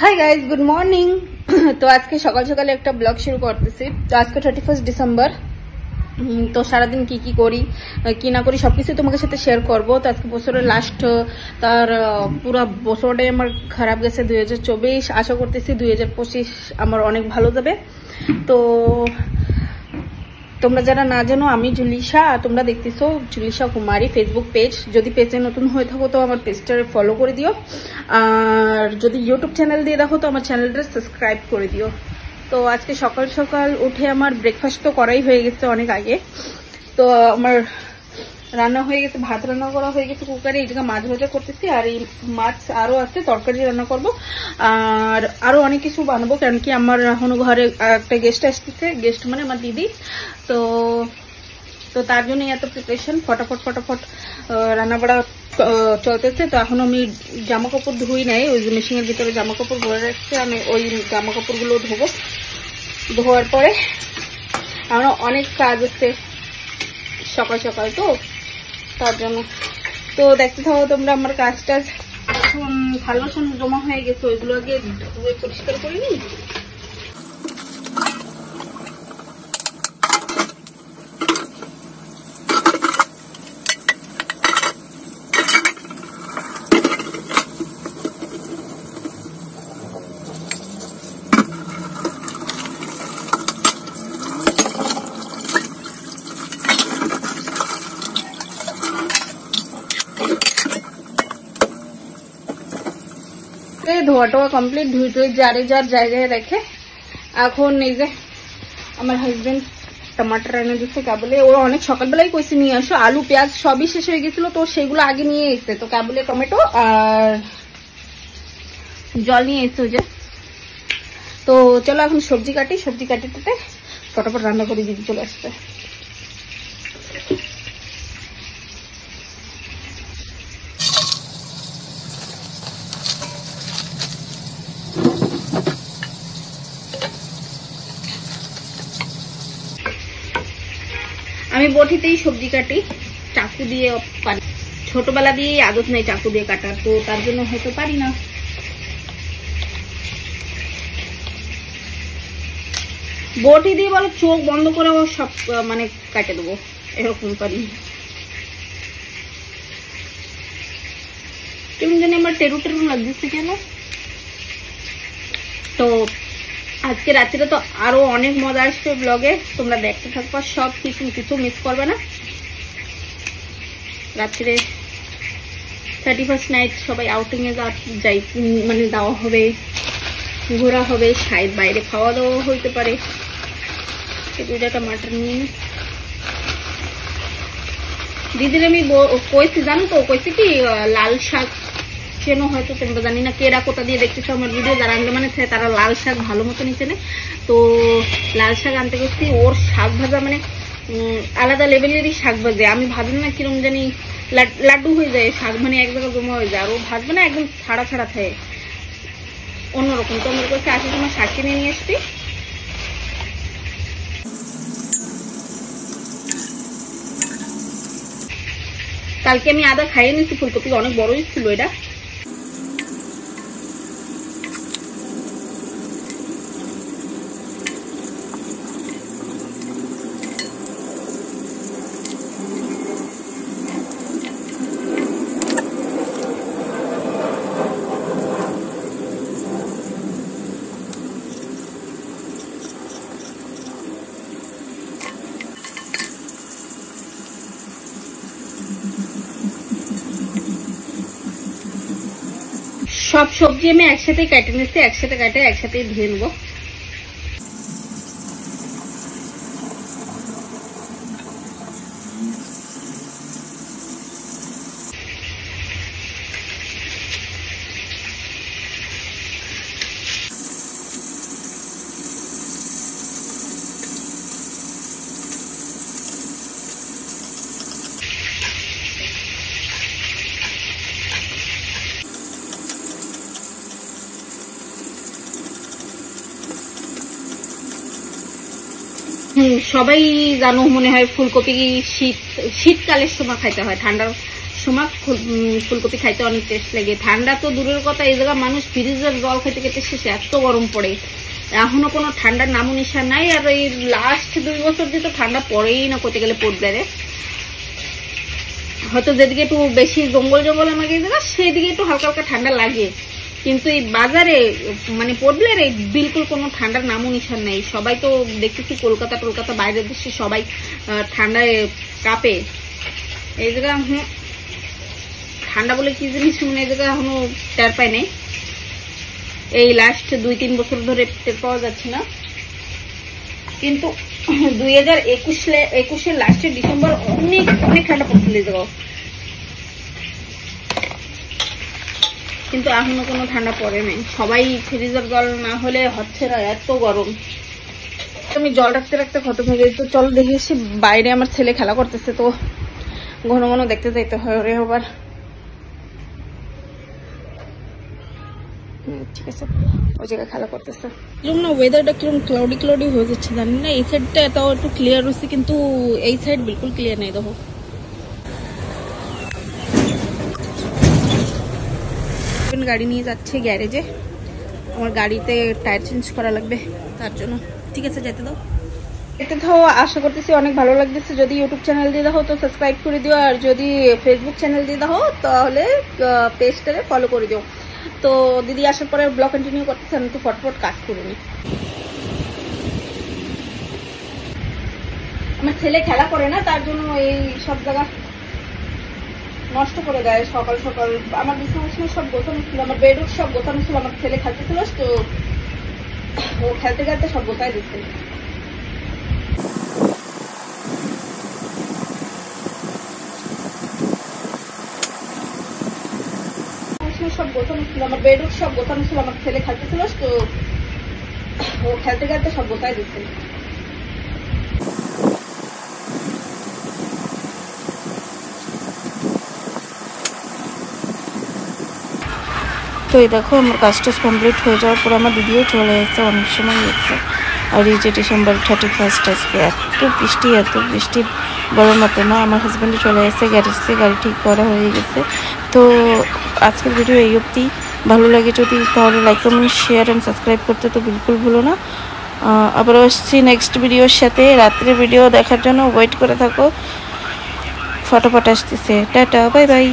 Hi guys, good morning. তো আজকে সকাল সকালে একটা ব্লগ শুরু করতেছি। তো আজকে 31 ডিসেম্বর। তো সারাদিন কি কি করি কি না করি সবকিছু তোমাকে সাথে শেয়ার করবো। তো আজকে বছরের লাস্ট, তার পুরো বছরটাই আমার খারাপ গেছে 2024। আশা করতেছি 2025 আমার অনেক ভালো যাবে। তো তোমরা যারা না জানো, আমি জুলিশা, তোমরা দেখতেছো জুলিশা কুমারী ফেসবুক পেজ। যদি পেজে নতুন হয়ে থাকো তো আমার পেজটা ফলো করে দিও, আর যদি ইউটিউব চ্যানেল দিয়ে দেখো তো আমার চ্যানেলটা সাবস্ক্রাইব করে দিও। তো আজকে সকাল সকাল উঠে আমার ব্রেকফাস্ট তো করাই হয়ে গেছে অনেক আগে। তো আমার রান্না হয়ে গেছে, ভাত রান্না করা হয়ে গেছে কুকারে, এইটাকে মাছ ভাজা করতেছি। আর এই মাছ আরো আছে, তরকারি রান্না করব, আর আরো অনেক কিছু বানাবো। কারণ কি আমার এখনো ঘরে একটা গেস্ট আসতেছে, গেস্ট মানে আমার দিদি। তো তো তার জন্য এত প্রিপারেশন, ফটাফট রান্না বাড়া চলতেছে। তো এখন আমি জামা কাপড় ধুই নাই, ওই যে মেশিনের ভিতরে জামা কাপড় ভরে রাখছে, আমি ওই জামা কাপড়গুলো ধোবো। ধোয়ার পরে আমার অনেক কাজ আছে সকাল সকাল, তো তার জন্য তো দেখতে থাকো তোমরা আমার কাজ টাজ। এখন ভালো জমা হয়ে গেছে, ওইগুলো আগে ধুয়ে পরিষ্কার করে নিই। ধোয়া টোয়া কমপ্লিট, ধুয়ে যার জায়গায় রেখে এখন এই যে আমার হাজবেন্ড টমাটার এনে দিচ্ছে কাবুলে। ওরা অনেক সকালবেলাই কইছে নিয়ে আসো, আলু পেঁয়াজ সবই শেষ হয়ে গেছিল, তো সেগুলো আগে নিয়ে এসছে। তো কাবুলে টমেটো আর জল নিয়ে এসছে ওই যে। তো চলো এখন সবজি কাটিতে ফটাফট রান্না করে দিদি চলে আসছে। আমি বটিতেই সবজি কাটি, চাকু দিয়ে পারি। ছোটবেলা দিয়ে আদত নেই চাকু দিয়ে কাটার, তো তার জন্য হয়তো পারি না। বটি দিয়ে বলো চোখ বন্ধ করে সব মানে কাটে দেবো, এরকম পারি। কেমন জানি আমার টেরু লাগতেছে কেন। তো আজকে রাত্রে তো আরো অনেক মজা আসবে ব্লগে, তোমরা দেখতে থাকবা, সব কিছু মিস করবে না। রাত্রে 31st নাইট সবাই আউটিং এ যাই, মানে যাওয়া হবে, ঘোরা হবে, শায়দ বাইরে খাওয়া দাওয়া হইতে পারে। দুইটা টমাটার নিয়ে দিদির আমি কইছি, জানো তো কইছি কি লাল শাক চেনো হয়তো তোমরা, জানি না কেরা কোথা দিয়ে দেখতেছো আমার ভিডিও, যারা আন্দামানে থাকে তারা লাল শাক ভালো মতো নিচে নেয়। তো লাল শাক আনতে গেছি, ওর শাক ভাজা মানে আলাদা লেভেলেরই শাক ভাজে। আমি ভাবি না কিরম জানি লাড্ডু হয়ে যায় শাক, মানে এক জায়গায় জমা হয়ে যায়। আর ও ভাজবে না একদম ছাড়া থাকে অন্যরকম। তো আমার কাছে আসার সময় শাক কিনে নিয়ে আসছি। কালকে আমি আদা খাইয়ে নিচ্ছি, ফুলকপি অনেক বড়ই ছিল এটা। সব সবজি আমি একসাথে কেটে নিচ্ছি, একসাথে কাটে একসাথেই ধুয়ে নেবো। সবাই জানো মনে হয় ফুলকপি শীতকালের সময় খাইতে হয়, ঠান্ডার সবসময় ফুলকপি খাইতে অনেক টেস্ট লাগে। ঠান্ডা তো দূরের কথা, এই জায়গা মানুষ ফ্রিজের জল খেতে খেতে শেষে এত গরম পড়ে, এখনো কোনো ঠান্ডার নামও নিশা নাই। আর এই লাস্ট 2 বছর দিয়ে তো ঠান্ডা পড়েই না, করতে গেলে পড়বে রে। হয়তো যেদিকে একটু বেশি জঙ্গল জঙ্গল আমাকে এই জায়গা, সেদিকে একটু হালকা হালকা ঠান্ডা লাগে, কিন্তু এই বাজারে মানে পড়লে রে বিলকুল কোনো ঠান্ডার নামও নিশান নেই। সবাই তো দেখতেছি কলকাতা বাইরের দেশে সবাই ঠান্ডায় কাঁপে। এই জায়গা ঠান্ডা বলে কি জিনিস এই জায়গা এখনো টের পায় নাই। এই লাস্ট 2-3 বছর ধরে টের পাওয়া যাচ্ছে না, কিন্তু 2021 লাস্টের ডিসেম্বর অনেক অনেক ঠান্ডা পড়ছিল এই জায়গা, কিন্তু এখনো কোনো ঠান্ডা পড়ে নাই। সবাই ফ্রিজের জল না হলে হচ্ছে না, এত গরম। আমি জল রাখতে রাখতে কত ভেবে, তো চল দেখে এসে বাইরে আমার ছেলে খেলা করতেছে, তো ঘন ঘন দেখতে যাইতে হয় ওরে আবার। ঠিক আছে, ওই জায়গায় খেলা করতেছে। এরকম না ওয়েদারটা কিরকম ক্লাউডি হয়ে যাচ্ছে জানি না। এই সাইডটা এটাও একটু ক্লিয়ার হচ্ছে, কিন্তু এই সাইড বিলকুল ক্লিয়ার নেই। দেখো গাড়ি নিয়ে যাচ্ছে গ্যারেজে, আমার গাড়িতে টায়ার চেঞ্জ করা লাগবে, তার জন্য। ঠিক আছে, যেতে দাও। এতে তো আশা করতেছি অনেক ভালো লাগতেছে। যদি ইউটিউব চ্যানেল দিয়ে দাও তো সাবস্ক্রাইব করে দিও, আর যদি ফেসবুক চ্যানেল দিয়ে দাও তাহলে পেজটারে ফলো করে দিও। তো দিদি আসার পরে ব্লগ কন্টিনিউ করতেছে, আমি তো ফটফট কাজ করে নি। আমার ছেলে খেলা করে না, তার জন্য এই সব জায়গা নষ্ট করে দেয়। সকাল সকাল আমার বিছানা সব গোছানো ছিল, আমার বেডরুম সব গোছানো ছিল, আমার ছেলে খেলতেছিল, তো ও খেলতে খেলতে সব গোছাই দিচ্ছে। সব গোছানো ছিল, আমার বেডরুম সব গোছানো ছিল, আমার ছেলে খেলতেছিল, তো ও খেলতে খেলতে সব গোছাই দিচ্ছে। তো এই দেখো আমার কাজটা কমপ্লিট হয়ে যাওয়ার পর আমার দিদিও চলে এসেছে, অনেক সময় এসেছে। আর এই যে ডিসেম্বর 31 আজকে এত বৃষ্টি বলার মতো না। আমার হাজব্যান্ডও চলে এসেছে গ্যারেজে, গাড়ি ঠিক করা হয়ে গেছে। তো আজকের ভিডিও এই অবধি। ভালো লাগে যদি তাহলে like comment share and subscribe করতে তো বিলকুল ভুলো না। আবার আসছি নেক্সট ভিডিওর সাথে। রাত্রে ভিডিও দেখার জন্য ওয়েট করে থাকো, ফটোফট আসতেছে। Tata, bye bye.